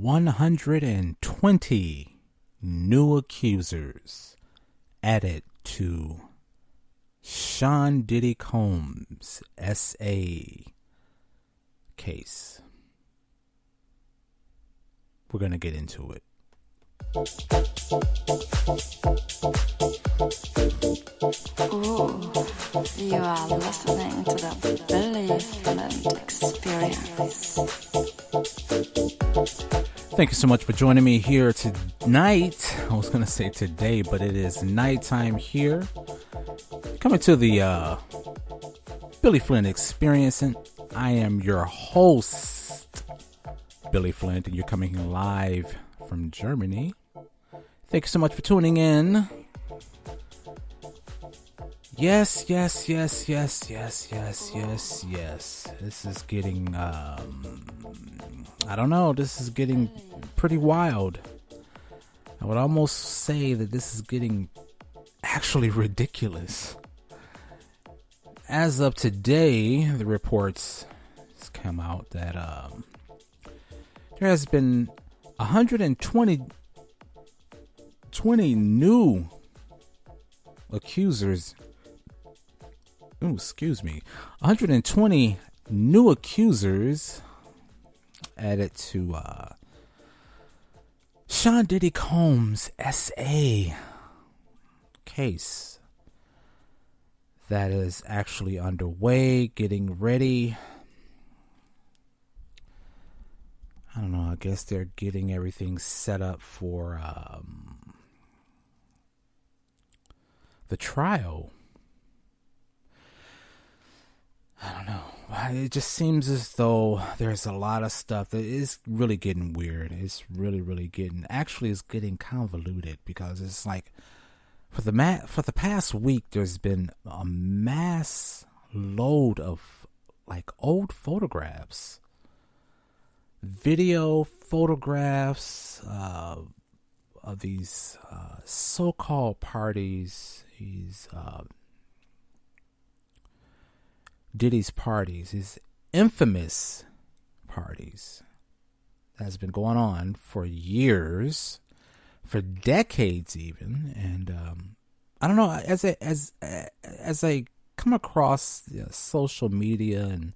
120 new accusers added to Sean Diddy Combs SA case. We're going to get into it. Ooh, you are listening to the Billy Flint Experience. Thank you so much for joining me here tonight. I was going to say today, but it is nighttime here. Coming to the Billy Flint Experience, and I am your host, Billy Flint, and you're coming here live from Germany. Thank you so much for tuning in. Yes. This is getting, I don't know, this is getting pretty wild. I would almost say that this is getting actually ridiculous. As of today, the reports come out that there has been 120 new accusers. 120 new accusers added to Sean Diddy Combs SA case that is actually underway, getting ready. I don't know, I guess they're getting everything set up for the trial. I don't know. It just seems as though there's a lot of stuff that is really getting weird. It's really getting, actually it's getting convoluted, because it's like for the past week there's been a mass load of like old photographs, video photographs of these so-called parties, these Diddy's parties, his infamous parties that has been going on for years, for decades even. And I don't know, as I come across social media and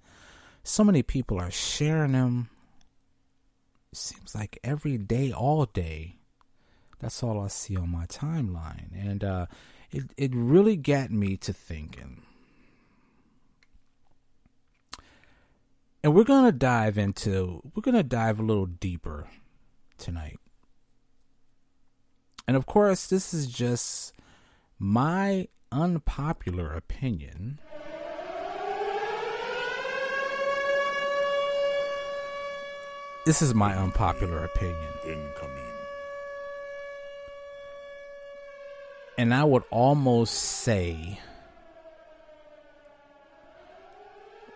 so many people are sharing them, it seems like every day, all day, that's all I see on my timeline. And it really got me to thinking. And we're going to dive a little deeper tonight. And of course, this is just my unpopular opinion. This is my unpopular opinion. Incoming. And I would almost say,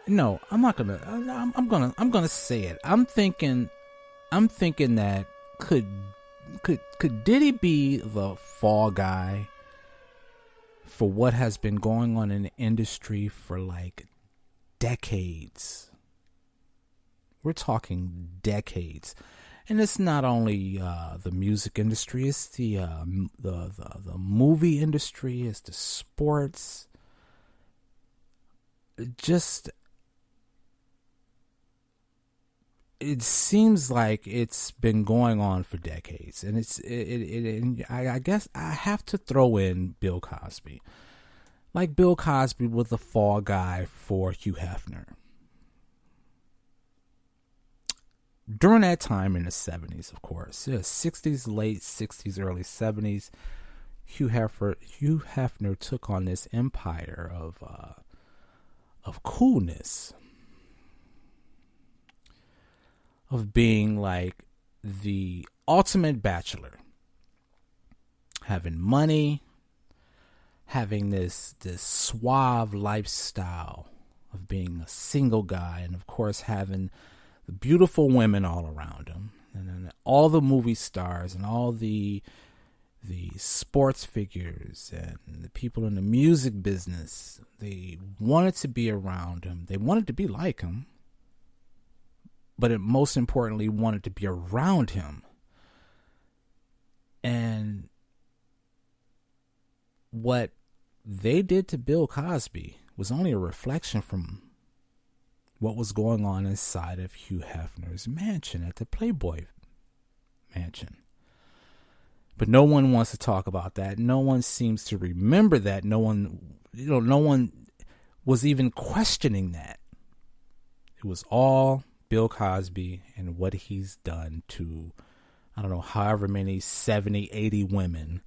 no, I'm not gonna. I'm gonna say it. I'm thinking that could Diddy be the fall guy for what has been going on in the industry for like decades? We're talking decades, and it's not only the music industry. It's the movie industry. It's the sports. It seems like it's been going on for decades, and I guess I have to throw in Bill Cosby. Like Bill Cosby was the fall guy for Hugh Hefner. During that time in the 70s, of course, 60s, late 60s, early 70s, Hugh Hefner took on this empire of coolness, of being like the ultimate bachelor, having money, having this suave lifestyle of being a single guy, and of course having the beautiful women all around him, and then all the movie stars and all the sports figures and the people in the music business. They wanted to be around him. They wanted to be like him. but it most importantly wanted to be around him. And what they did to Bill Cosby was only a reflection from what was going on inside of Hugh Hefner's mansion at the Playboy Mansion. But no one wants to talk about that. No one seems to remember that. No one was even questioning that. It was all Bill Cosby and what he's done to, I don't know, however many 70, 80 women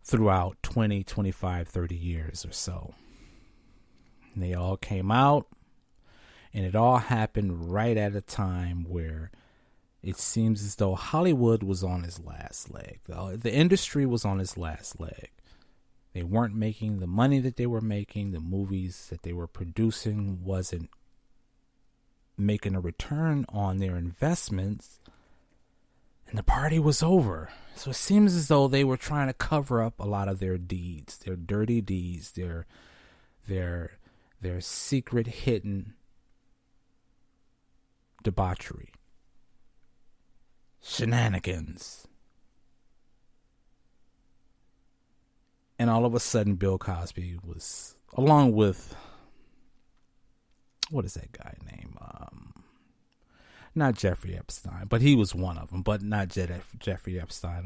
throughout 20, 25, 30 years or so. And they all came out, and it all happened right at a time where it seems as though Hollywood was on its last leg. The industry was on its last leg. They weren't making the money that they were making. The movies that they were producing wasn't making a return on their investments. And the party was over. So it seems as though they were trying to cover up a lot of their deeds, their dirty deeds, their secret hidden debauchery, shenanigans. And all of a sudden, Bill Cosby was, along with, what is that guy name? Not Jeffrey Epstein, but he was one of them, but not Jeffrey Epstein.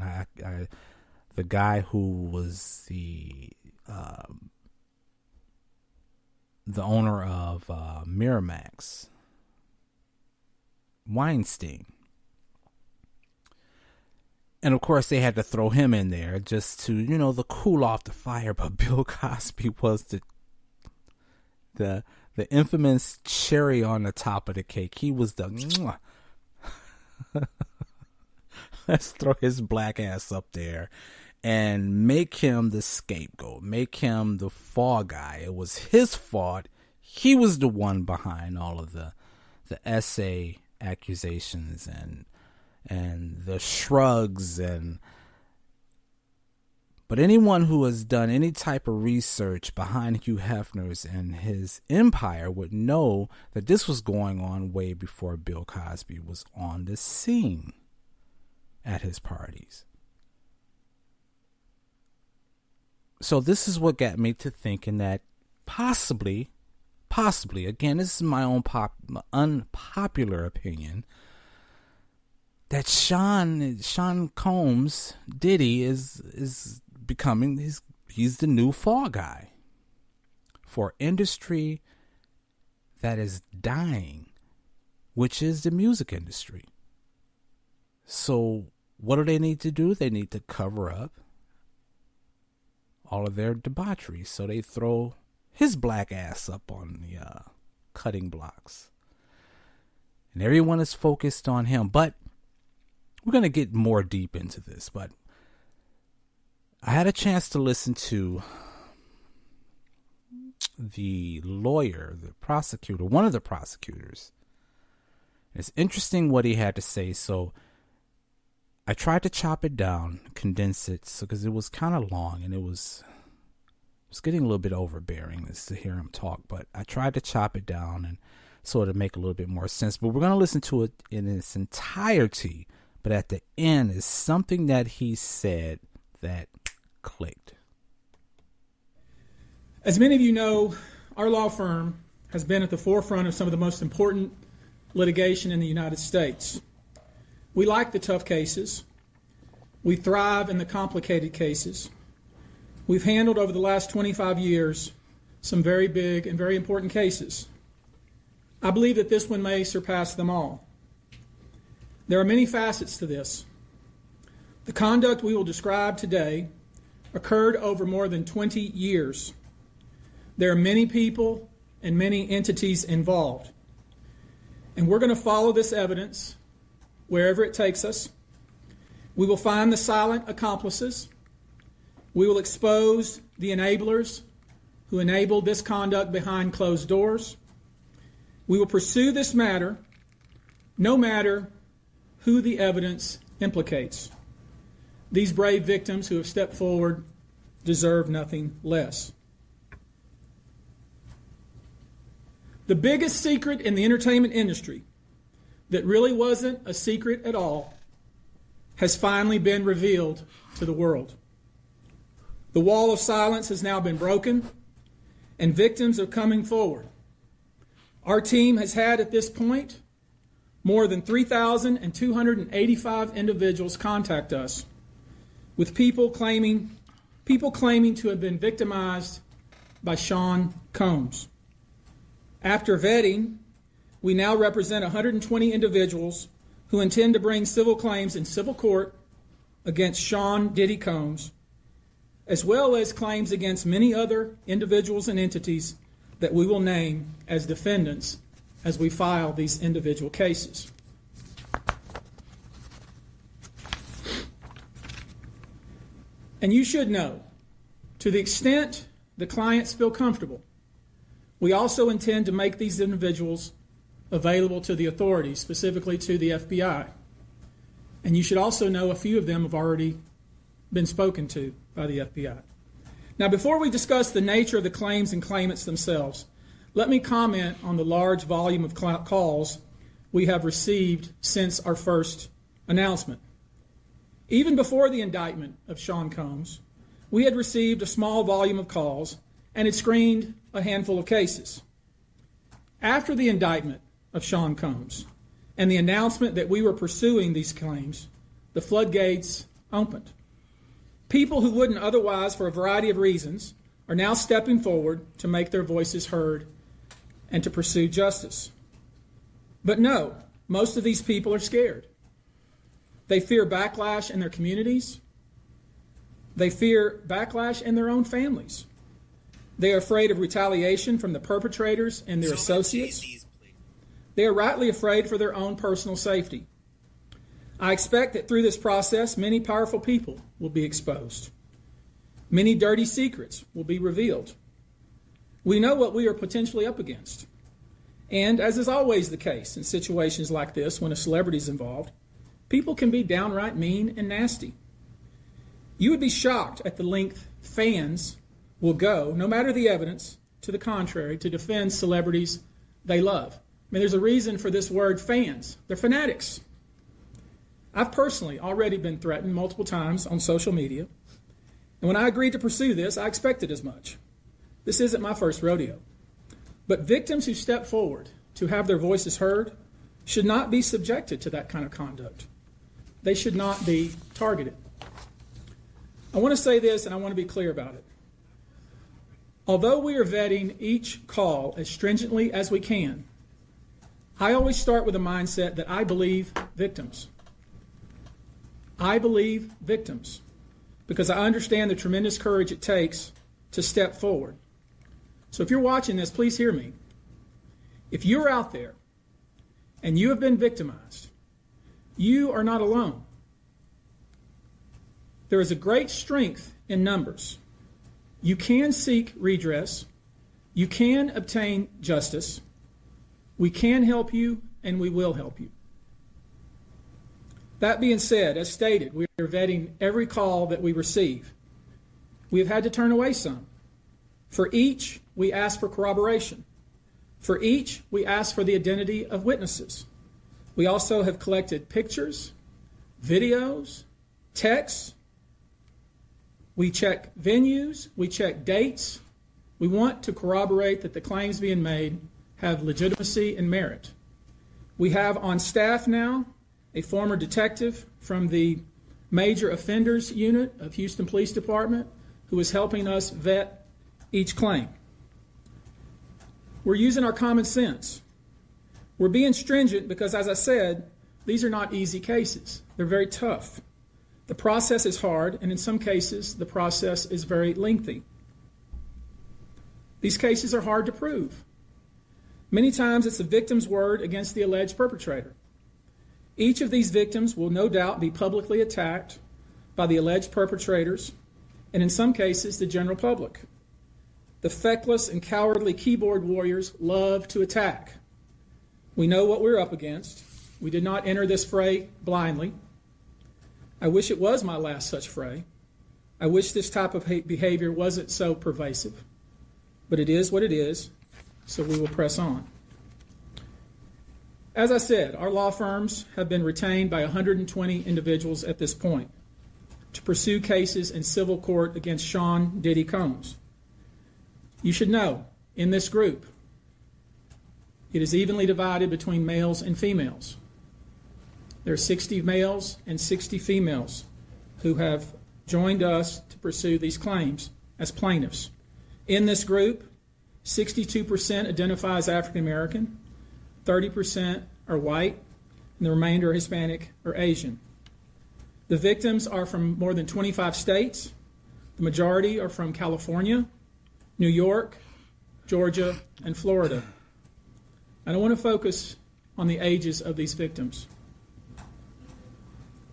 The guy who was the owner of Miramax, Weinstein. And of course, they had to throw him in there just to, to cool off the fire. But Bill Cosby was the infamous cherry on the top of the cake. He was the let's throw his black ass up there and make him the scapegoat, make him the fall guy. It was his fault. He was the one behind all of the SA accusations and the shrugs but anyone who has done any type of research behind Hugh Hefner's and his empire would know that this was going on way before Bill Cosby was on the scene at his parties. So this is what got me to thinking that possibly, again, this is my own unpopular opinion, that Sean Combs Diddy is becoming, he's the new fall guy for industry that is dying, which is the music industry. So what do they need to do? They need to cover up all of their debauchery. So they throw his black ass up on the cutting blocks. And everyone is focused on him. But we're going to get more deep into this. But I had a chance to listen to the lawyer, the prosecutor, one of the prosecutors. It's interesting what he had to say. So I tried to chop it down, condense it, because it was kind of long and it was getting a little bit overbearing to hear him talk. But I tried to chop it down and sort of make a little bit more sense. But we're going to listen to it in its entirety. But at the end is something that he said that clicked. As many of you know, our law firm has been at the forefront of some of the most important litigation in the United States. We like the tough cases. We thrive in the complicated cases. We've handled over the last 25 years some very big and very important cases. I believe that this one may surpass them all. There are many facets to this. The conduct we will describe today occurred over more than 20 years. There are many people and many entities involved. And we're going to follow this evidence wherever it takes us. We will find the silent accomplices. We will expose the enablers who enabled this conduct behind closed doors. We will pursue this matter no matter who the evidence implicates. These brave victims who have stepped forward deserve nothing less. The biggest secret in the entertainment industry that really wasn't a secret at all has finally been revealed to the world. The wall of silence has now been broken, and victims are coming forward. Our team has had at this point more than 3,285 individuals contact us with people claiming to have been victimized by Sean Combs. After vetting, we now represent 120 individuals who intend to bring civil claims in civil court against Sean Diddy Combs, as well as claims against many other individuals and entities that we will name as defendants as we file these individual cases. And you should know, to the extent the clients feel comfortable, we also intend to make these individuals available to the authorities, specifically to the FBI. And you should also know a few of them have already been spoken to by the FBI. Now, before we discuss the nature of the claims and claimants themselves, let me comment on the large volume of calls we have received since our first announcement. Even before the indictment of Sean Combs, we had received a small volume of calls and had screened a handful of cases. After the indictment of Sean Combs and the announcement that we were pursuing these claims, the floodgates opened. People who wouldn't otherwise, for a variety of reasons, are now stepping forward to make their voices heard and to pursue justice. But no, most of these people are scared. They fear backlash in their communities. They fear backlash in their own families. They are afraid of retaliation from the perpetrators and their associates. They are rightly afraid for their own personal safety. I expect that through this process, many powerful people will be exposed. Many dirty secrets will be revealed. We know what we are potentially up against. And as is always the case in situations like this, when a celebrity is involved, people can be downright mean and nasty. You would be shocked at the length fans will go, no matter the evidence to the contrary, to defend celebrities they love. I mean, there's a reason for this word fans. They're fanatics. I've personally already been threatened multiple times on social media. And when I agreed to pursue this, I expected as much. This isn't my first rodeo. But victims who step forward to have their voices heard should not be subjected to that kind of conduct. They should not be targeted. I want to say this, and I want to be clear about it. Although we are vetting each call as stringently as we can, I always start with a mindset that I believe victims. I believe victims because I understand the tremendous courage it takes to step forward. So if you're watching this, please hear me. If you're out there and you have been victimized, you are not alone. There is a great strength in numbers. You can seek redress. You can obtain justice. We can help you, and we will help you. That being said, as stated, we are vetting every call that we receive. We have had to turn away some. For each, we ask for corroboration. For each, we ask for the identity of witnesses. We also have collected pictures, videos, texts. We check venues. We check dates. We want to corroborate that the claims being made have legitimacy and merit. We have on staff now a former detective from the Major Offenders Unit of Houston Police Department who is helping us vet each claim. We're using our common sense. We're being stringent because, as I said, these are not easy cases. They're very tough. The process is hard, and in some cases, the process is very lengthy. These cases are hard to prove. Many times it's the victim's word against the alleged perpetrator. Each of these victims will no doubt be publicly attacked by the alleged perpetrators, and in some cases, the general public. The feckless and cowardly keyboard warriors love to attack. We know what we're up against. We did not enter this fray blindly. I wish it was my last such fray. I wish this type of behavior wasn't so pervasive. But it is what it is, so we will press on. as I said, our law firms have been retained by 120 individuals at this point to pursue cases in civil court against Sean Diddy Combs. You should know, in this group, it is evenly divided between males and females. There are 60 males and 60 females who have joined us to pursue these claims as plaintiffs. In this group, 62% identify as African American, 30% are white, and the remainder are Hispanic or Asian. The victims are from more than 25 states. The majority are from California, New York, Georgia, and Florida. I don't want to focus on the ages of these victims.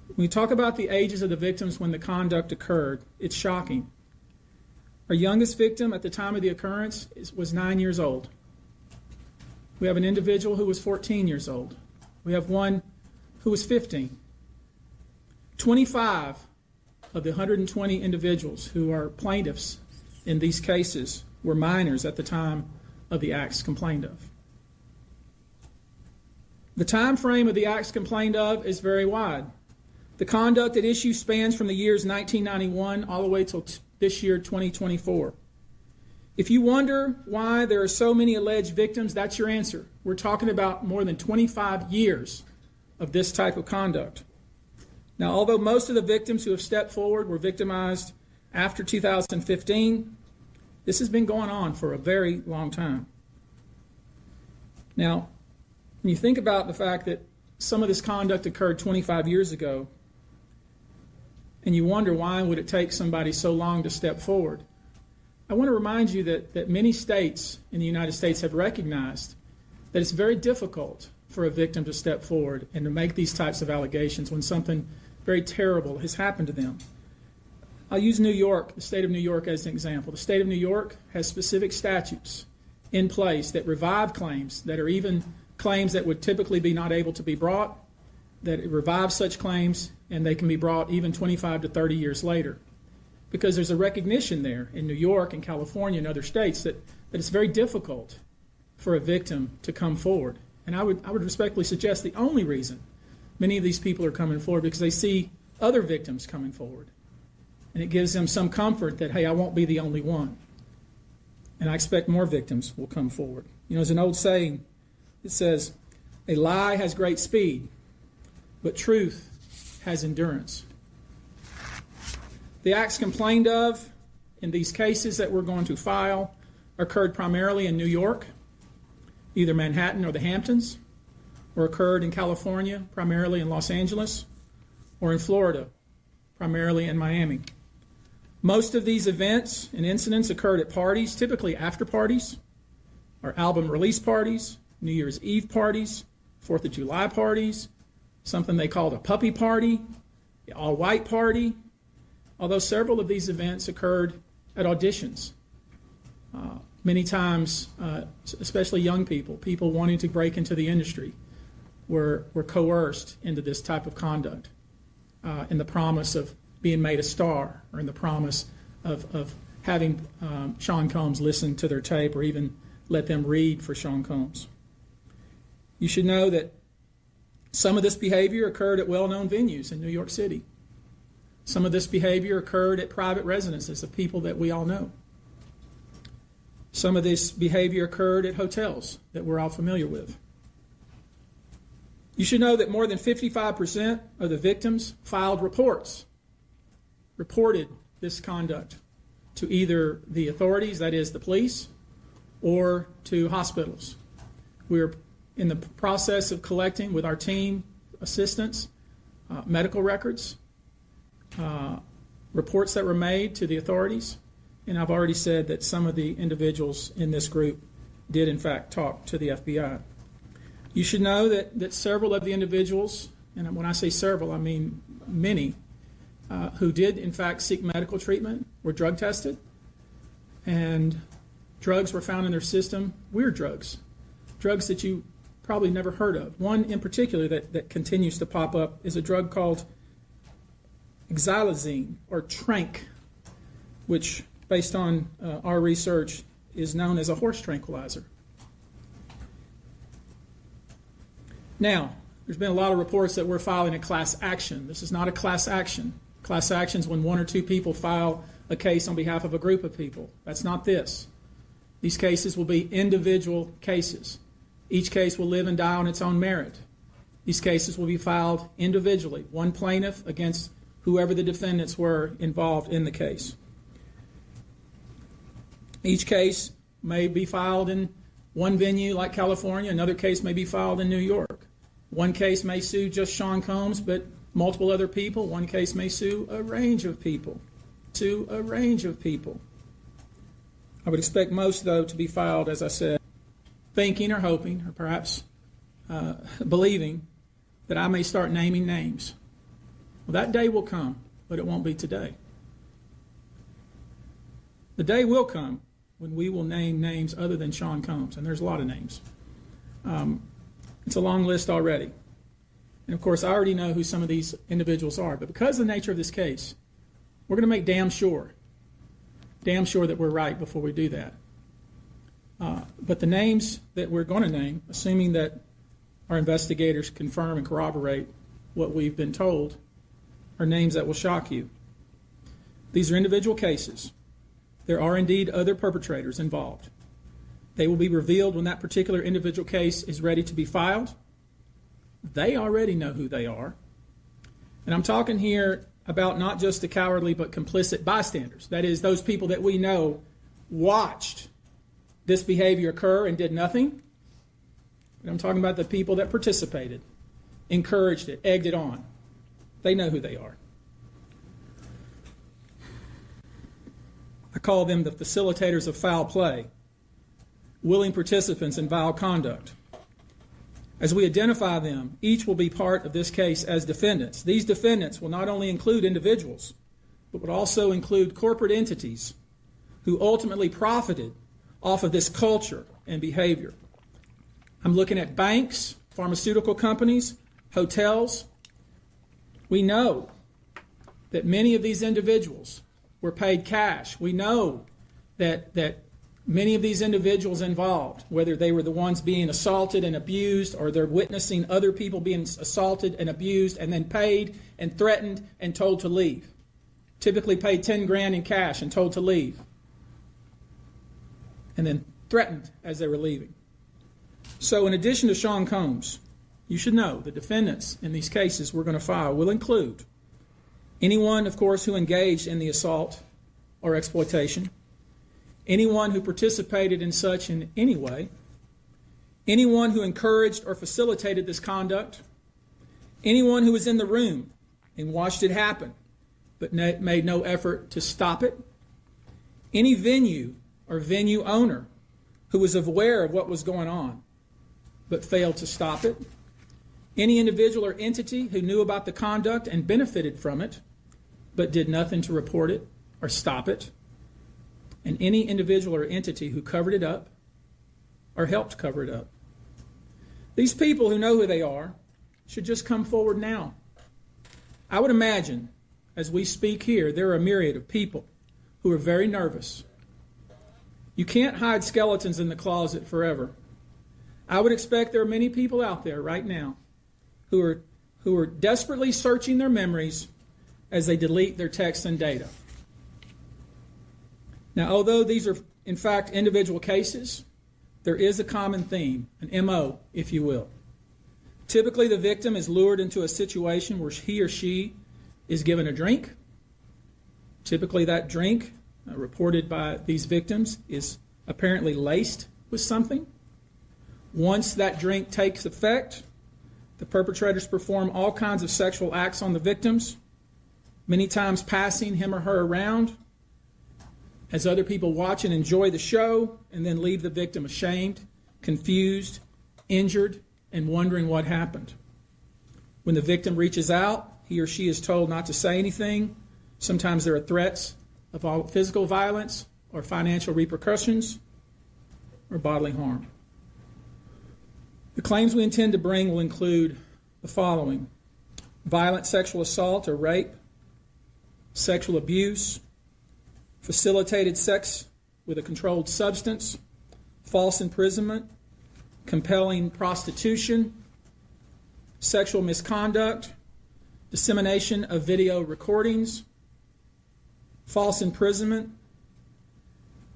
When we talk about the ages of the victims when the conduct occurred, it's shocking. Our youngest victim at the time of the occurrence was 9 years old. We have an individual who was 14 years old. We have one who was 15. 25 of the 120 individuals who are plaintiffs in these cases were minors at the time of the acts complained of. The time frame of the acts complained of is very wide. The conduct at issue spans from the years 1991 all the way till this year, 2024. If you wonder why there are so many alleged victims, that's your answer. We're talking about more than 25 years of this type of conduct. Now, although most of the victims who have stepped forward were victimized after 2015, this has been going on for a very long time. Now, when you think about the fact that some of this conduct occurred 25 years ago, and you wonder why would it take somebody so long to step forward, I want to remind you that many states in the United States have recognized that it's very difficult for a victim to step forward and to make these types of allegations when something very terrible has happened to them. I'll use New York, the state of New York, as an example. The state of New York has specific statutes in place that revive claims that are even claims that would typically be not able to be brought, that it revives such claims, and they can be brought even 25 to 30 years later. Because there's a recognition there in New York and California and other states that it's very difficult for a victim to come forward. And I would respectfully suggest the only reason many of these people are coming forward because they see other victims coming forward. And it gives them some comfort that, hey, I won't be the only one. And I expect more victims will come forward. You know, there's an old saying that says, a lie has great speed, but truth has endurance. The acts complained of in these cases that we're going to file occurred primarily in New York, either Manhattan or the Hamptons, or occurred in California, primarily in Los Angeles, or in Florida, primarily in Miami. Most of these events and incidents occurred at parties, typically after parties, or album release parties, New Year's Eve parties, 4th of July parties, something they called a puppy party, the all-white party, although several of these events occurred at auditions. Many times, especially young people wanting to break into the industry, were coerced into this type of conduct in the promise of being made a star or in the promise of having Sean Combs listen to their tape or even let them read for Sean Combs. You should know that some of this behavior occurred at well-known venues in New York City. Some of this behavior occurred at private residences of people that we all know. Some of this behavior occurred at hotels that we're all familiar with. You should know that more than 55% of the victims filed reported this conduct to either the authorities, that is the police, or to hospitals. We're in the process of collecting with our team assistants, medical records, reports that were made to the authorities, and I've already said that some of the individuals in this group did in fact talk to the FBI. You should know that several of the individuals, and when I say several, I mean many, who did in fact seek medical treatment were drug tested, and drugs were found in their system, weird drugs that you probably never heard of. One in particular that continues to pop up is a drug called xylazine, or trank, which, based on our research, is known as a horse tranquilizer. Now, there's been a lot of reports that we're filing a class action. This is not a class action. Class action is when one or two people file a case on behalf of a group of people. That's not this. These cases will be individual cases. Each case will live and die on its own merit. These cases will be filed individually, one plaintiff against whoever the defendants were involved in the case. Each case may be filed in one venue like California. Another case may be filed in New York. One case may sue just Sean Combs, but multiple other people. One case may sue a range of people. I would expect most, though, to be filed, as I said, thinking or hoping or perhaps believing that I may start naming names. Well, that day will come, but it won't be today. The day will come when we will name names other than Sean Combs, and there's a lot of names. It's a long list already. And, of course, I already know who some of these individuals are, but because of the nature of this case, we're going to make damn sure that we're right before we do that. But the names that we're going to name, assuming that our investigators confirm and corroborate what we've been told, are names that will shock you. These are individual cases. There are indeed other perpetrators involved. They will be revealed when that particular individual case is ready to be filed. They already know who they are. And I'm talking here about not just the cowardly but complicit bystanders. That is, those people that we know watched this behavior occur and did nothing. And I'm talking about the people that participated, encouraged it, egged it on. They know who they are. I call them the facilitators of foul play, willing participants in vile conduct. As we identify them, each will be part of this case as defendants. These defendants will not only include individuals, but would also include corporate entities who ultimately profited off of this culture and behavior. I'm looking at banks, pharmaceutical companies, hotels. We know that many of these individuals were paid cash. We know that many of these individuals involved, whether they were the ones being assaulted and abused or they're witnessing other people being assaulted and abused and then paid and threatened and told to leave. Typically paid 10 grand in cash and told to leave. And then threatened as they were leaving. So in addition to Sean Combs, you should know the defendants in these cases we're going to file will include anyone, of course, who engaged in the assault or exploitation, anyone who participated in such in any way, anyone who encouraged or facilitated this conduct, anyone who was in the room and watched it happen but made no effort to stop it, any venue or venue owner who was aware of what was going on but failed to stop it, any individual or entity who knew about the conduct and benefited from it but did nothing to report it or stop it, and any individual or entity who covered it up or helped cover it up. These people who know who they are should just come forward now. I would imagine, as we speak here, there are a myriad of people who are very nervous. You can't hide skeletons in the closet forever. I would expect there are many people out there right now who are desperately searching their memories as they delete their texts and data. Now, although these are, in fact, individual cases, there is a common theme, an MO, if you will. Typically, the victim is lured into a situation where he or she is given a drink. Typically, that drink, reported by these victims, is apparently laced with something. Once that drink takes effect, the perpetrators perform all kinds of sexual acts on the victims, many times passing him or her around as other people watch and enjoy the show, and then leave the victim ashamed, confused, injured, and wondering what happened. When the victim reaches out, he or she is told not to say anything. Sometimes there are threats of physical violence or financial repercussions or bodily harm. The claims we intend to bring will include the following: violent sexual assault or rape, sexual abuse, facilitated sex with a controlled substance, false imprisonment, compelling prostitution, sexual misconduct, dissemination of video recordings, false imprisonment,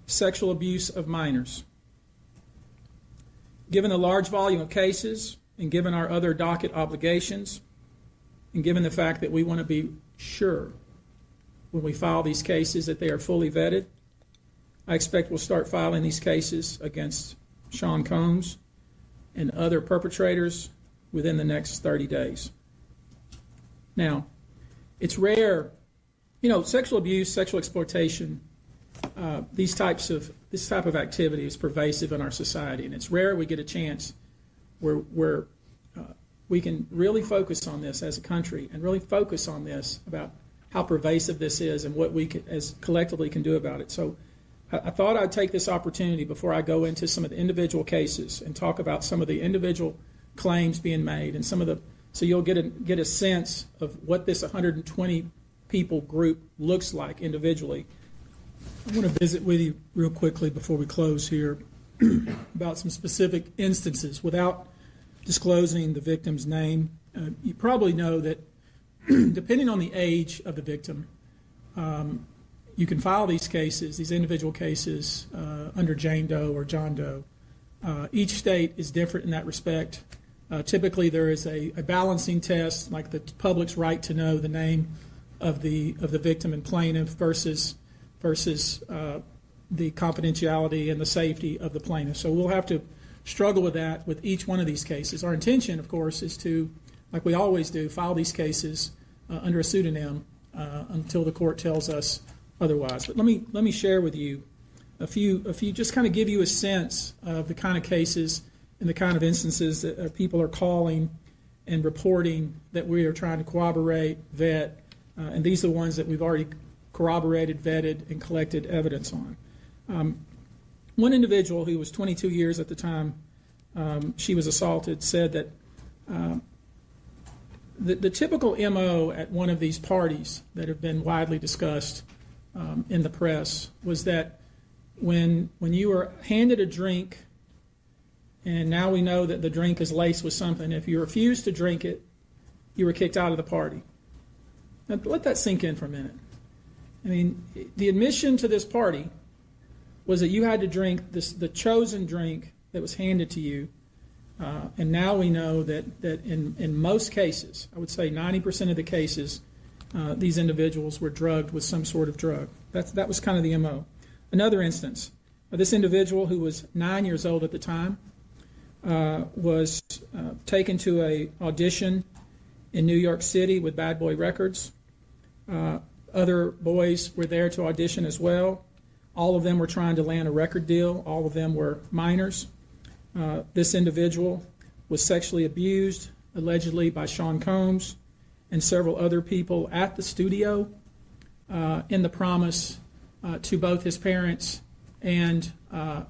sexual abuse of minors. Given the large volume of cases, and given our other docket obligations, and given the fact that we want to be sure when we file these cases that they are fully vetted, I expect we'll start filing these cases against Sean Combs and other perpetrators within the next 30 days. Now, it's rare, sexual abuse, sexual exploitation, this type of activity is pervasive in our society, and it's rare we get a chance where we can really focus on this as a country and really focus on this about how pervasive this is and what we as collectively can do about it. So I thought I'd take this opportunity before I go into some of the individual cases and talk about some of the individual claims being made and so you'll get a sense of what this 120 people group looks like individually. I want to visit with you real quickly before we close here about some specific instances without disclosing the victim's name. You probably know that depending on the age of the victim, you can file these cases, these individual cases, under Jane Doe or John Doe. Each state is different in that respect. Typically, there is a balancing test, like the public's right to know the name of the victim and plaintiff versus the confidentiality and the safety of the plaintiff. So we'll have to struggle with that with each one of these cases. Our intention, of course, is to, like we always do, file these cases under a pseudonym until the court tells us otherwise. But let me share with you a few, just kind of give you a sense of the kind of cases and the kind of instances that people are calling and reporting that we are trying to corroborate, vet, and these are the ones that we've already corroborated, vetted, and collected evidence on. One individual who was 22 years at the time she was assaulted said that the typical MO at one of these parties that have been widely discussed in the press was that when you were handed a drink, and now we know that the drink is laced with something, if you refused to drink it, you were kicked out of the party. Now let that sink in for a minute. I mean, the admission to this party was that you had to drink the chosen drink that was handed to you, and now we know that in most cases, I would say 90% of the cases, these individuals were drugged with some sort of drug. That was kind of the MO. Another instance, this individual who was 9 years old at the time was taken to an audition in New York City with Bad Boy Records. Other boys were there to audition as well. All of them were trying to land a record deal. All of them were minors. This individual was sexually abused, allegedly by Sean Combs and several other people at the studio in the promise to both his parents and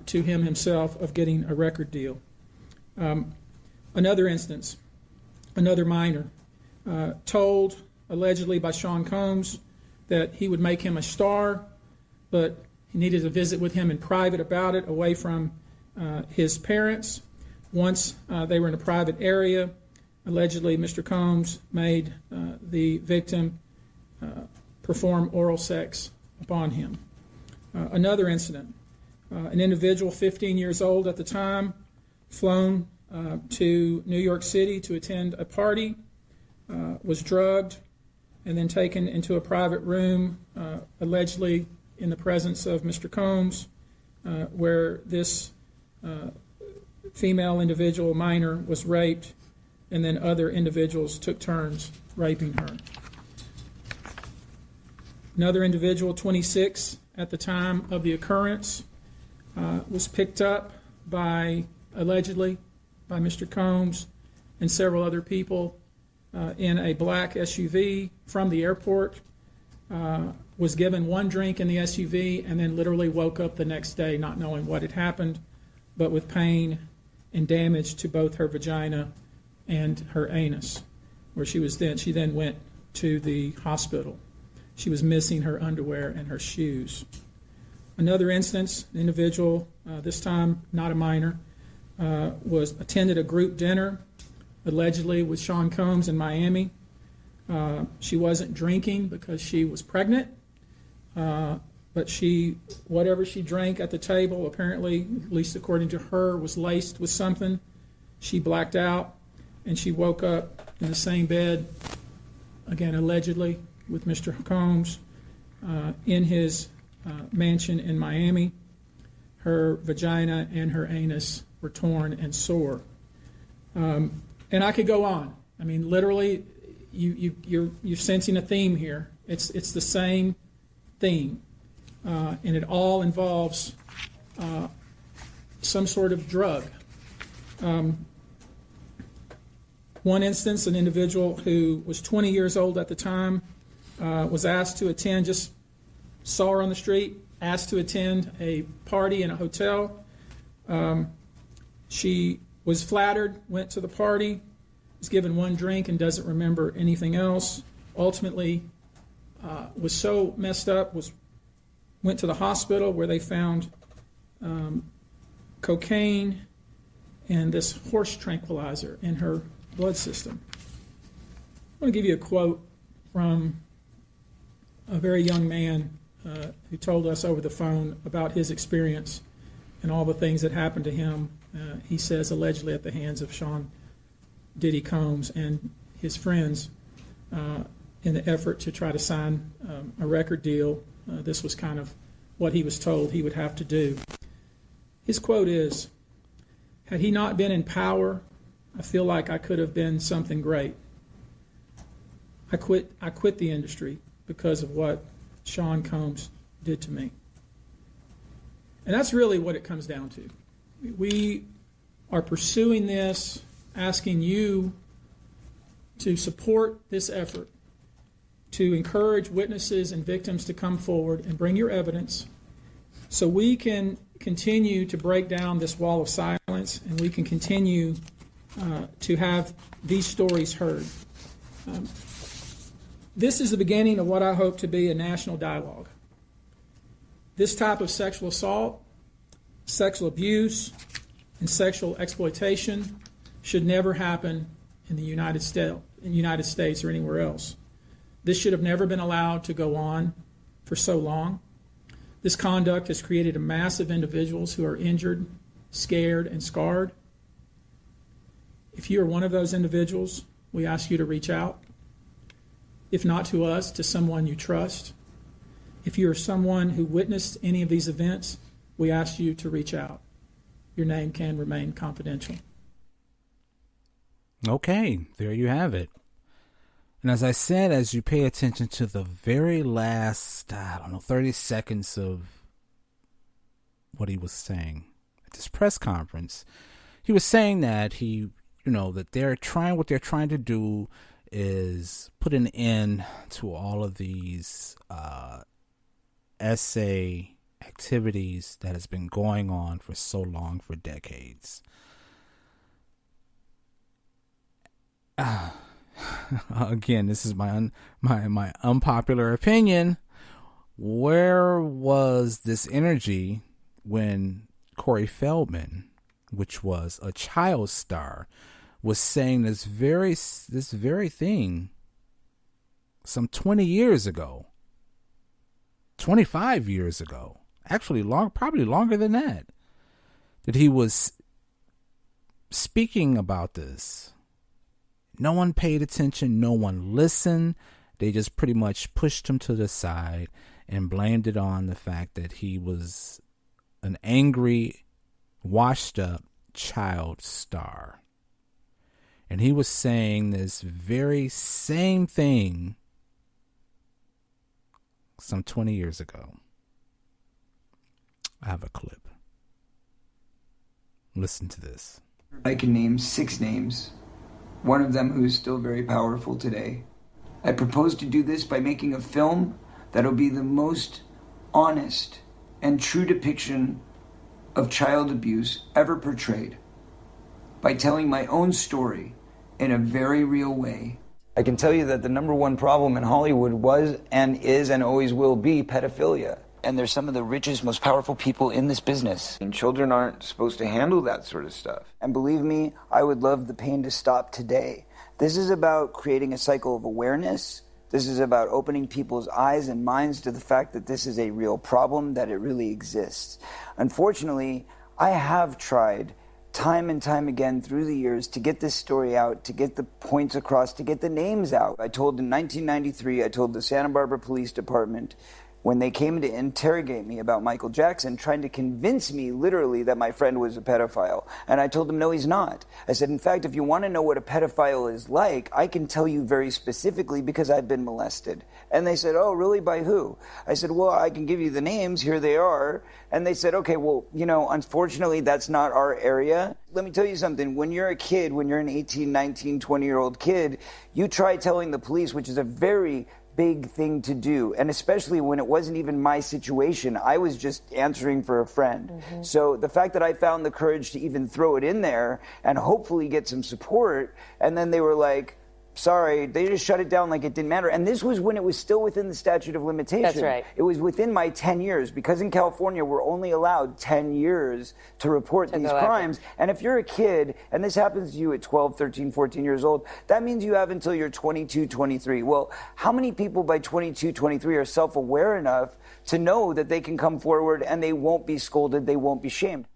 to him himself of getting a record deal. Another instance, another minor, told allegedly by Sean Combs that he would make him a star, but he needed to visit with him in private about it, away from his parents. Once they were in a private area, allegedly Mr. Combs made the victim perform oral sex upon him. Another incident, an individual 15 years old at the time, flown to New York City to attend a party, was drugged, and then taken into a private room, allegedly in the presence of Mr. Combs, where this female individual, minor, was raped, and then other individuals took turns raping her. Another individual, 26 at the time of the occurrence, was picked up allegedly by Mr. Combs and several other people in a black SUV from the airport, was given one drink in the SUV, and then literally woke up the next day not knowing what had happened, but with pain and damage to both her vagina and her anus, where she then went to the hospital. She was missing her underwear and her shoes. Another instance, an individual, this time not a minor, attended a group dinner allegedly with Sean Combs in Miami. She wasn't drinking because she was pregnant, but whatever she drank at the table, apparently, at least according to her, was laced with something. She blacked out, and she woke up in the same bed, again, allegedly, with Mr. Combs in his mansion in Miami. Her vagina and her anus were torn and sore. And I could go on. I mean, literally, you're sensing a theme here. It's the same theme, and it all involves some sort of drug. One instance, an individual who was 20 years old at the time was asked to attend, just saw her on the street, asked to attend a party in a hotel. She was flattered, went to the party, was given one drink and doesn't remember anything else. Ultimately, was so messed up, went to the hospital where they found cocaine and this horse tranquilizer in her blood system. I want to give you a quote from a very young man who told us over the phone about his experience and all the things that happened to him, he says, allegedly at the hands of Sean Diddy Combs and his friends in the effort to try to sign a record deal. This was kind of what he was told he would have to do. His quote is, "Had he not been in power, I feel like I could have been something great. I quit the industry because of what Sean Combs did to me." And that's really what it comes down to. We are pursuing this, asking you to support this effort, to encourage witnesses and victims to come forward and bring your evidence so we can continue to break down this wall of silence and we can continue to have these stories heard. This is the beginning of what I hope to be a national dialogue. This type of sexual assault, sexual abuse, and sexual exploitation should never happen in the United States or anywhere else. This should have never been allowed to go on for so long. This conduct has created a mass of individuals who are injured, scared, and scarred. If you are one of those individuals, we ask you to reach out. If not to us, to someone you trust. If you are someone who witnessed any of these events, we ask you to reach out. Your name can remain confidential. Okay, there you have it. And as I said, as you pay attention to the very last, 30 seconds of what he was saying at this press conference, he was saying that that what they're trying to do is put an end to all of these SA activities that has been going on for so long, for decades. Again, this is my unpopular opinion. Where was this energy when Corey Feldman, which was a child star, was saying this very thing some 20 years ago, 25 years ago, actually probably longer than that he was speaking about this? No one paid attention. No one listened. They just pretty much pushed him to the side and blamed it on the fact that he was an angry, washed up child star. And he was saying this very same thing some 20 years ago. I have a clip. Listen to this. I can name 6 names. One of them who is still very powerful today. I propose to do this by making a film that'll be the most honest and true depiction of child abuse ever portrayed, by telling my own story in a very real way. I can tell you that the number one problem in Hollywood was and is and always will be pedophilia. And they're some of the richest, most powerful people in this business. And children aren't supposed to handle that sort of stuff. And believe me, I would love the pain to stop today. This is about creating a cycle of awareness. This is about opening people's eyes and minds to the fact that this is a real problem, that it really exists. Unfortunately, I have tried time and time again through the years to get this story out, to get the points across, to get the names out. I told in 1993, I told the Santa Barbara Police Department, when they came to interrogate me about Michael Jackson, trying to convince me literally that my friend was a pedophile. And I told them, no, he's not. I said, in fact, if you want to know what a pedophile is like, I can tell you very specifically because I've been molested. And they said, oh, really? By who? I said, well, I can give you the names. Here they are. And they said, okay, well, unfortunately, that's not our area. Let me tell you something. When you're a kid, when you're an 18, 19, 20-year-old kid, you try telling the police, which is a very big thing to do, and especially when it wasn't even my situation. I was just answering for a friend. Mm-hmm. So the fact that I found the courage to even throw it in there and hopefully get some support, and then they were like, sorry, they just shut it down like it didn't matter. And this was when it was still within the statute of limitation. That's right. It was within my 10 years, because in California, we're only allowed 10 years to report these crimes. And if you're a kid, and this happens to you at 12, 13, 14 years old, that means you have until you're 22, 23. Well, how many people by 22, 23 are self-aware enough to know that they can come forward and they won't be scolded, they won't be shamed?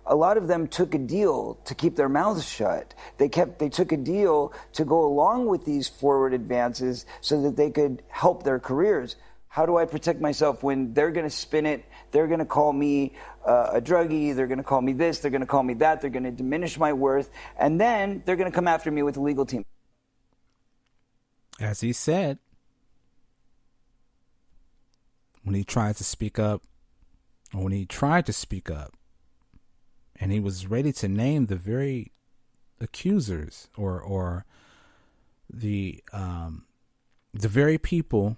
A lot of them took a deal to keep their mouths shut. They took a deal to go along with these forward advances so that they could help their careers. How do I protect myself when they're going to spin it? They're going to call me a druggie. They're going to call me this. They're going to call me that. They're going to diminish my worth. And then they're going to come after me with the legal team. As he said, when he tried to speak up, and he was ready to name the very accusers or the very people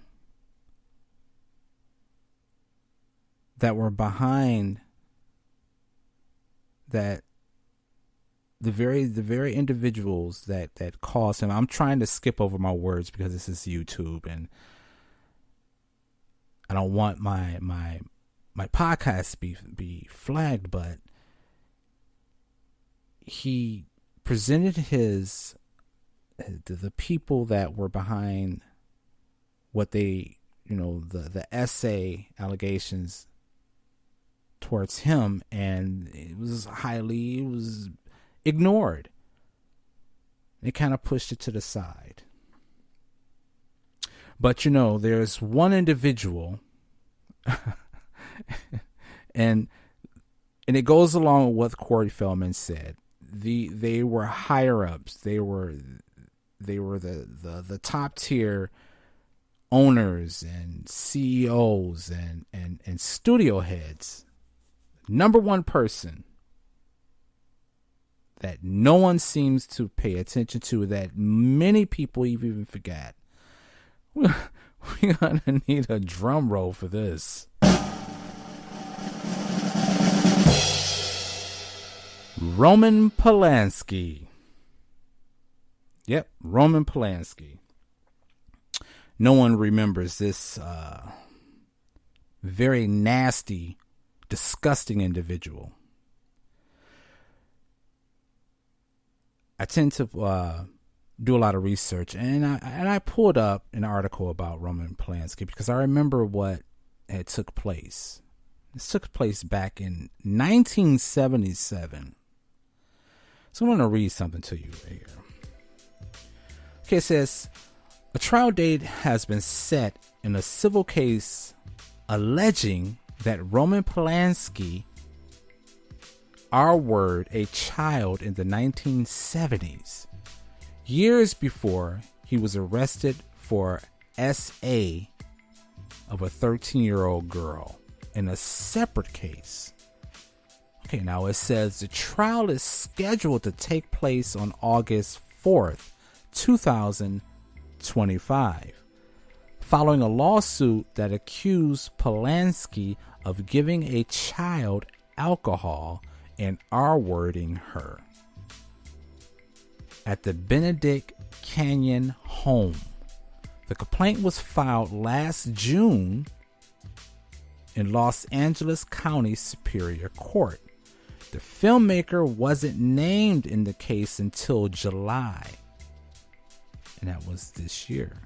that were behind that, the very individuals that caused him. I'm trying to skip over my words because this is YouTube and I don't want my podcast to be flagged, but he presented the people that were behind what they, the SA allegations towards him, and it was ignored. They kind of pushed it to the side. But there's one individual and it goes along with what Corey Feldman said. They were higher ups. They were the top tier owners and CEOs and studio heads. Number one person that no one seems to pay attention to, that many people even forgot. We're gonna need a drum roll for this. Roman Polanski. Yep, Roman Polanski. No one remembers this very nasty, disgusting individual. I tend to do a lot of research, and I pulled up an article about Roman Polanski because I remember what had took place. This took place back in 1977. So I'm going to read something to you right here. Okay, it says, a trial date has been set in a civil case alleging that Roman Polanski R-word a child in the 1970s, years before he was arrested for SA of a 13-year-old girl in a separate case. Okay, now it says the trial is scheduled to take place on August 4th, 2025, following a lawsuit that accused Polanski of giving a child alcohol and R-wording her at the Benedict Canyon home. The complaint was filed last June in Los Angeles County Superior Court. The filmmaker wasn't named in the case until July, and that was this year.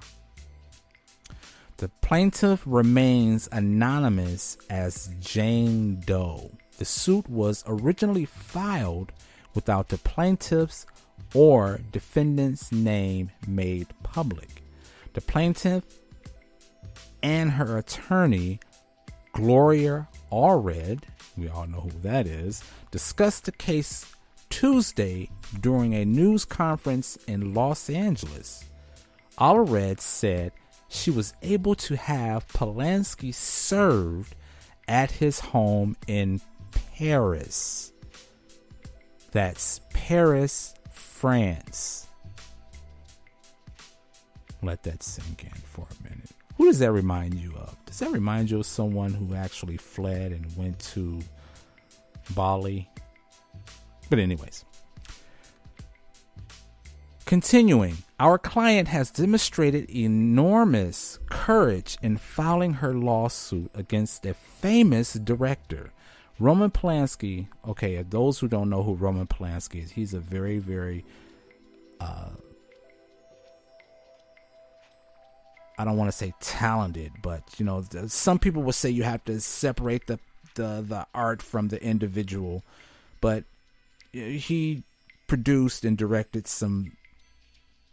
The plaintiff remains anonymous as Jane Doe. The suit was originally filed without the plaintiff's or defendant's name made public. The plaintiff and her attorney, Gloria Allred, we all know who that is, discussed the case Tuesday during a news conference in Los Angeles. Allred said she was able to have Polanski served at his home in Paris. That's Paris, France. Let that sink in for a minute. Who does that remind you of? Does that remind you of someone who actually fled and went to Bali? But anyways. Continuing, our client has demonstrated enormous courage in filing her lawsuit against a famous director, Roman Polanski. Okay, those who don't know who Roman Polanski is, he's a very, very, I don't want to say talented, but you know, some people will say you have to separate the art from the individual. But he produced and directed some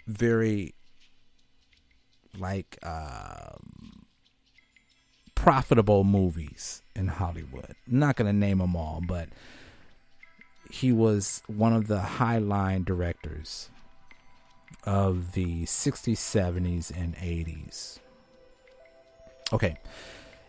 very profitable movies in Hollywood. I'm not going to name them all, but he was one of the high-line directors of the 60s, 70s, and 80s. Okay.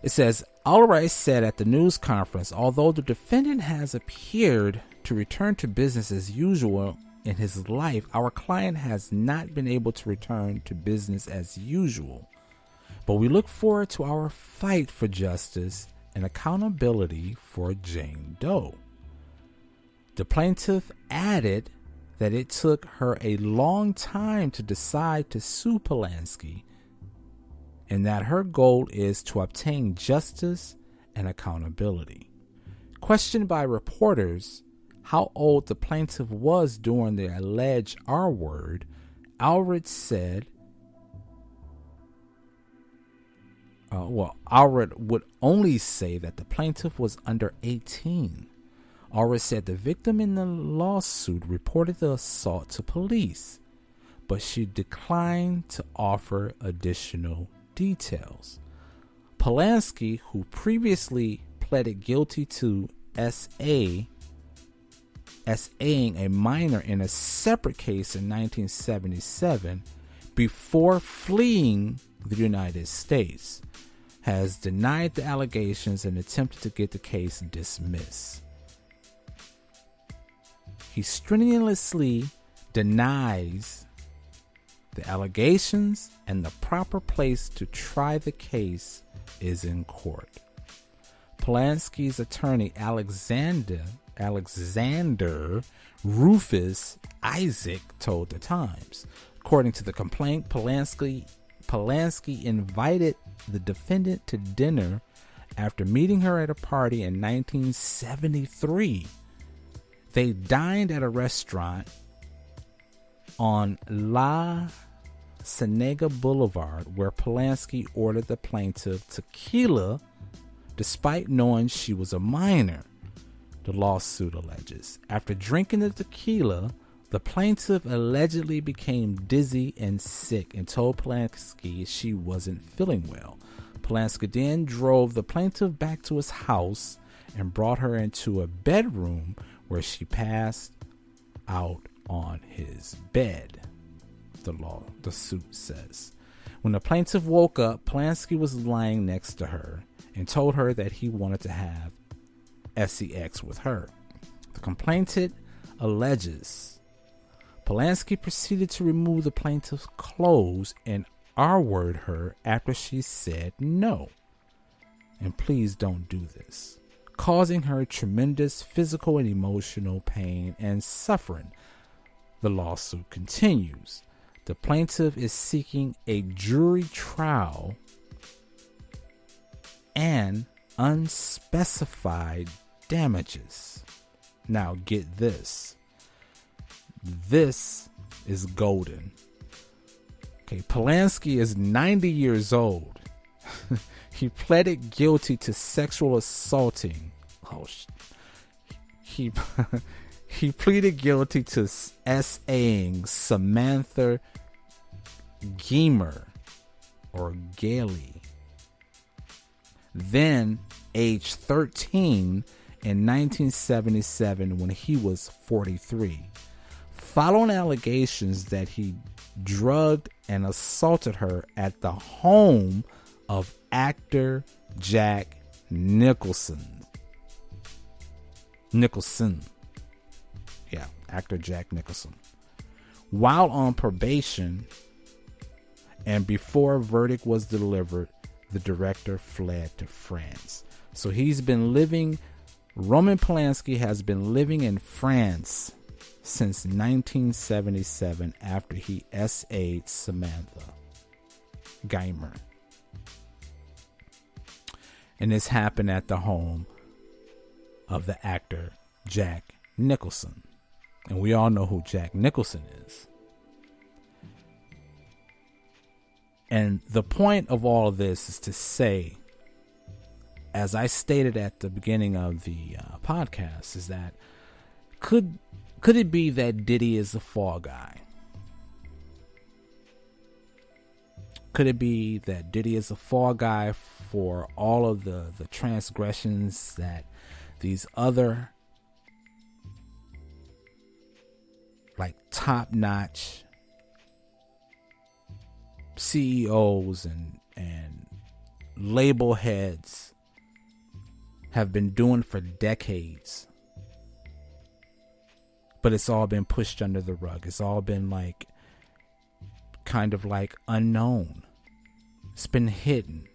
It says, Allred said at the news conference, although the defendant has appeared to return to business as usual in his life, our client has not been able to return to business as usual. But we look forward to our fight for justice and accountability for Jane Doe. The plaintiff added that it took her a long time to decide to sue Polanski, and that her goal is to obtain justice and accountability. Questioned by reporters how old the plaintiff was during the alleged R-word, Allred said, Allred would only say that the plaintiff was under 18. Allred said the victim in the lawsuit reported the assault to police, but she declined to offer additional details. Polanski, who previously pleaded guilty to SAing a minor in a separate case in 1977 before fleeing the United States, has denied the allegations and attempted to get the case dismissed. He strenuously denies the allegations, and the proper place to try the case is in court. Polanski's attorney Alexander Rufus Isaac told the Times. According to the complaint, Polanski invited the defendant to dinner after meeting her at a party in 1973. They dined at a restaurant on La Cienega Boulevard, where Polanski ordered the plaintiff tequila despite knowing she was a minor, the lawsuit alleges. After drinking the tequila, the plaintiff allegedly became dizzy and sick and told Polanski she wasn't feeling well. Polanski then drove the plaintiff back to his house and brought her into a bedroom where she passed out on his bed, the suit says. When the plaintiff woke up, Polanski was lying next to her and told her that he wanted to have sex with her. The complainant alleges Polanski proceeded to remove the plaintiff's clothes and R-word her after she said no, and please don't do this, causing her tremendous physical and emotional pain and suffering. The lawsuit continues. The plaintiff is seeking a jury trial and unspecified damages. Now get this. This is golden. Okay, Polanski is 90 years old. He pleaded guilty to sexual assaulting. He pleaded guilty to SAing Samantha Geimer or Gailey, then age 13, in 1977 when he was 43, following allegations that he drugged and assaulted her at the home of actor Jack Nicholson. Yeah, actor Jack Nicholson. While on probation and before a verdict was delivered, the director fled to France. So Roman Polanski has been living in France since 1977 after he SA'd Samantha Geimer. And this happened at the home of the actor Jack Nicholson. And we all know who Jack Nicholson is. And the point of all of this is to say, as I stated at the beginning of the podcast, is that could it be that Diddy is a fall guy? Could it be that Diddy is a fall guy for all of the transgressions that these other like top-notch CEOs and label heads have been doing for decades? But it's all been pushed under the rug. It's all been like kind of like unknown. It's been hidden.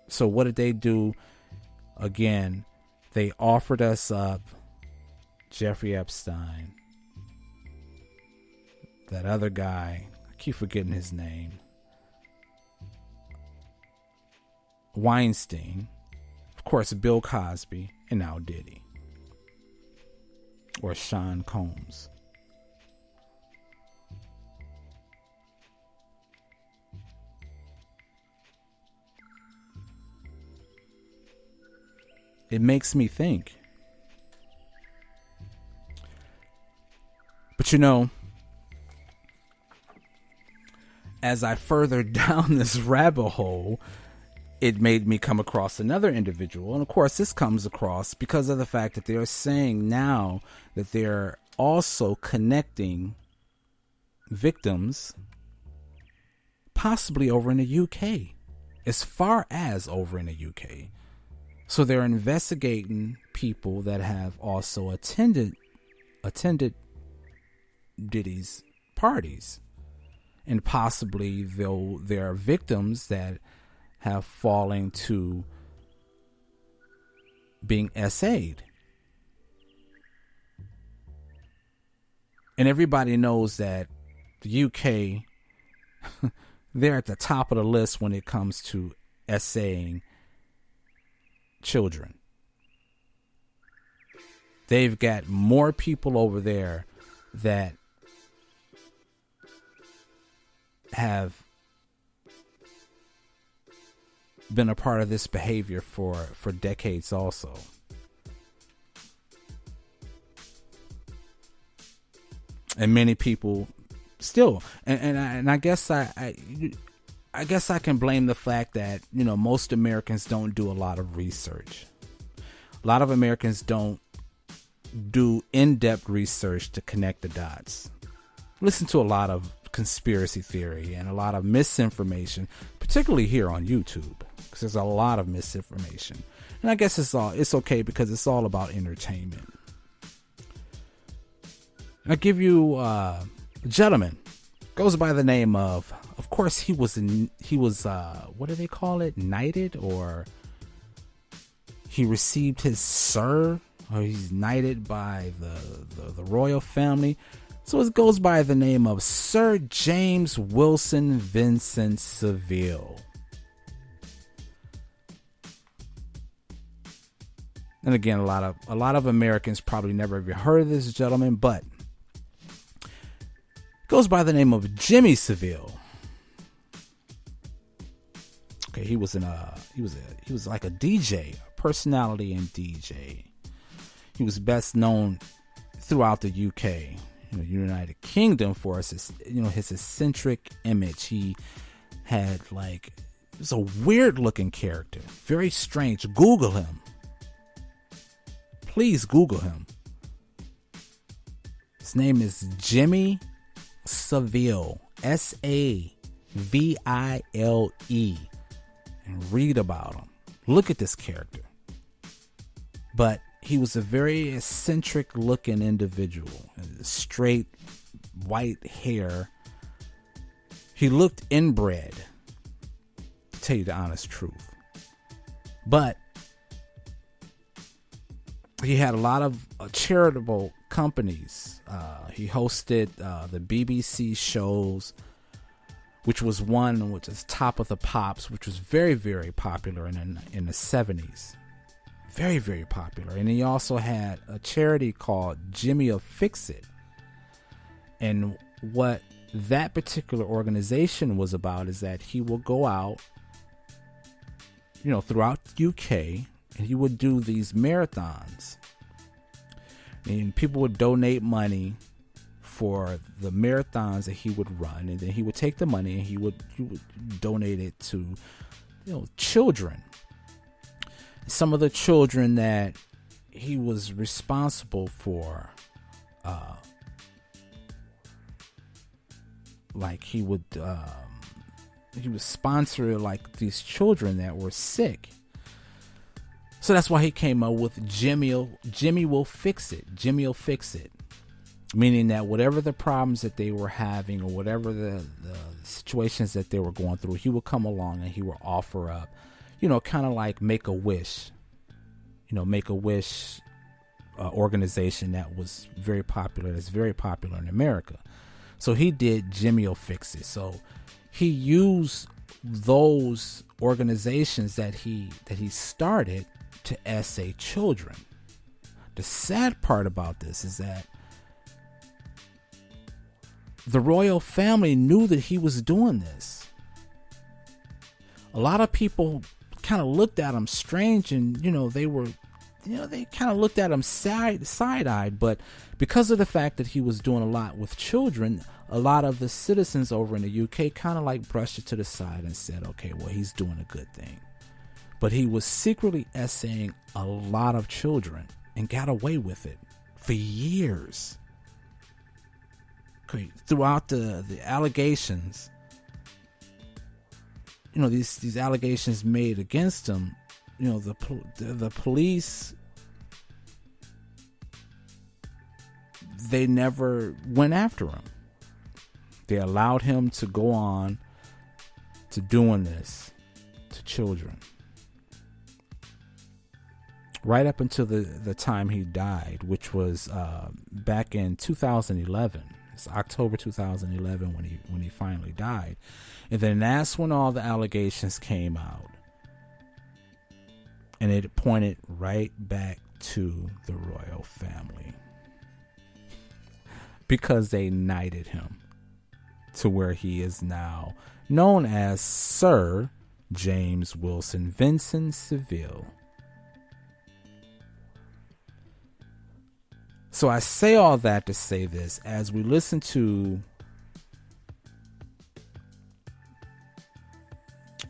So what did they do? Again, they offered us up Jeffrey Epstein, that other guy, I keep forgetting his name, Weinstein, of course, Bill Cosby, and now Diddy, or Sean Combs. It makes me think. But you know, as I further down this rabbit hole, it made me come across another individual. And of course, this comes across because of the fact that they're saying now that they're also connecting victims possibly over in the UK, as far as over in the UK. So they're investigating people that have also attended Diddy's parties. And possibly there are victims that have fallen to being SA'd. And everybody knows that the UK, they're at the top of the list when it comes to SAing children. They've got more people over there that have been a part of this behavior for decades also. And many people still, and I guess I guess I can blame the fact that, you know, most Americans don't do a lot of research. A lot of Americans don't do in-depth research to connect the dots. Listen to a lot of conspiracy theory and a lot of misinformation, particularly here on YouTube, because there's a lot of misinformation. And I guess it's okay because it's all about entertainment. And I give you a gentleman, goes by the name of course he was what do they call it, knighted, or he received his sir, or he's knighted by the royal family. So it goes by the name of Sir James Wilson Vincent Saville. And again, a lot of Americans probably never even heard of this gentleman, but goes by the name of Jimmy Savile. Okay, he was like a DJ, a personality and DJ. He was best known throughout the UK, United Kingdom, for his eccentric image. He had he was a weird looking character, very strange. Google him. Please Google him. His name is Jimmy Savile, Savile, and read about him. Look at this character. But he was a very eccentric looking individual. Straight white hair. He looked inbred, to tell you the honest truth. But he had a lot of charitable companies. He hosted the BBC shows, which was one which is Top of the Pops, which was very, very popular in the 70s. Very, very popular. And he also had a charity called Jimmy'll Fix It. And what that particular organization was about is that he will go out, throughout the UK, and he would do these marathons. And people would donate money for the marathons that he would run, and then he would take the money and he would donate it to children. Some of the children that he was responsible for, he would sponsor these children that were sick. So that's why he came up with Jimmy will fix it. Jimmy will fix it. Meaning that whatever the problems that they were having or whatever the situations that they were going through, he would come along and he would offer up, kind of like Make-A-Wish. Make-A-Wish organization that was very popular. That's very popular in America. So he did Jimmy'll Fix It. So he used those organizations that he started to essay children. The sad part about this is that the royal family knew that he was doing this. A lot of people kind of looked at him strange, and they kind of looked at him side-eyed, but because of the fact that he was doing a lot with children, a lot of the citizens over in the UK kind of brushed it to the side and said, okay, well, he's doing a good thing. But he was secretly essaying a lot of children and got away with it for years. Okay, throughout the allegations, these allegations made against him, the police, they never went after him. They allowed him to go on to doing this to children. Right up until the time he died, which was back in 2011. It's October 2011 when he finally died. And then that's when all the allegations came out. And it pointed right back to the royal family. Because they knighted him to where he is now known as Sir James Wilson Vincent Savile. So I say all that to say this, as we listen to,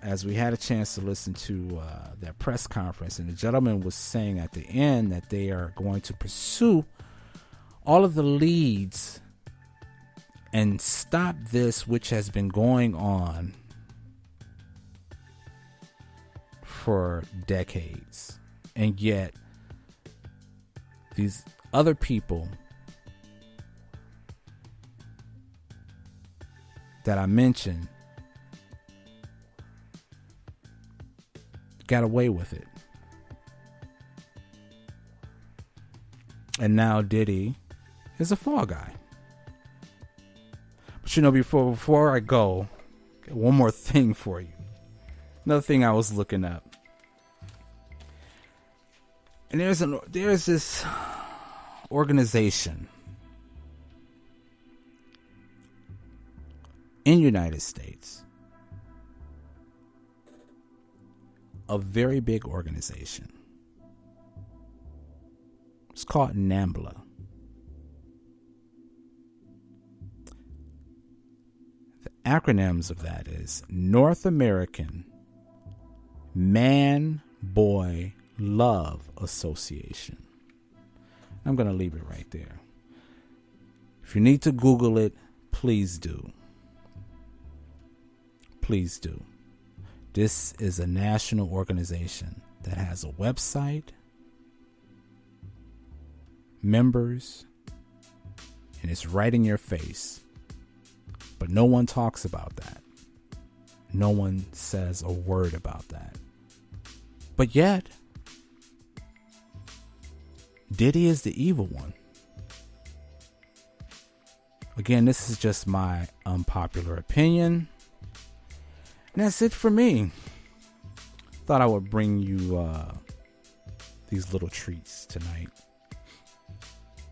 as we had a chance to listen to that press conference, and the gentleman was saying at the end that they are going to pursue all of the leads and stop this, which has been going on for decades. And yet, these other people that I mentioned got away with it. And now Diddy is a fall guy. But before I go, one more thing for you. Another thing I was looking up. And there's this organization in the United States, a very big organization. It's called NAMBLA. The acronyms of that is North American Man Boy Love Association. I'm going to leave it right there. If you need to Google it, please do. Please do. This is a national organization that has a website, members, and it's right in your face. But no one talks about that. No one says a word about that. But yet, Diddy is the evil one. Again, this is just my unpopular opinion. And that's it for me. Thought I would bring you these little treats tonight.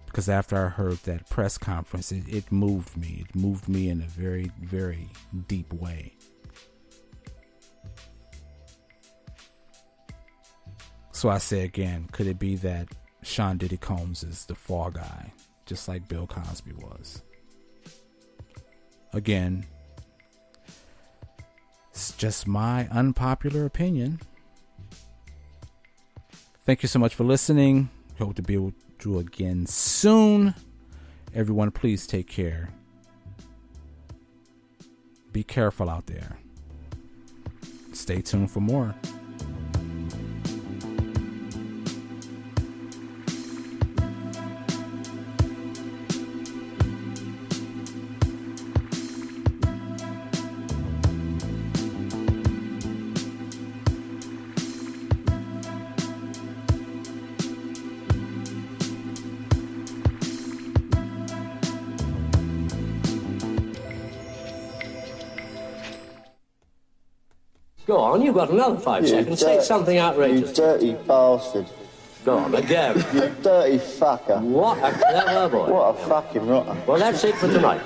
Because after I heard that press conference, it moved me. It moved me in a very, very deep way. So I say again, could it be that Sean Diddy Combs is the fall guy, just like Bill Cosby was? Again, it's just my unpopular opinion. Thank you so much for listening. Hope to be able to do again soon. Everyone, please take care. Be careful out there. Stay tuned for more. Go on, you've got another 5 seconds. Say something outrageous. You dirty bastard. Go on, again. You dirty fucker. What a clever boy. What a fucking rotter. Well, that's it for tonight.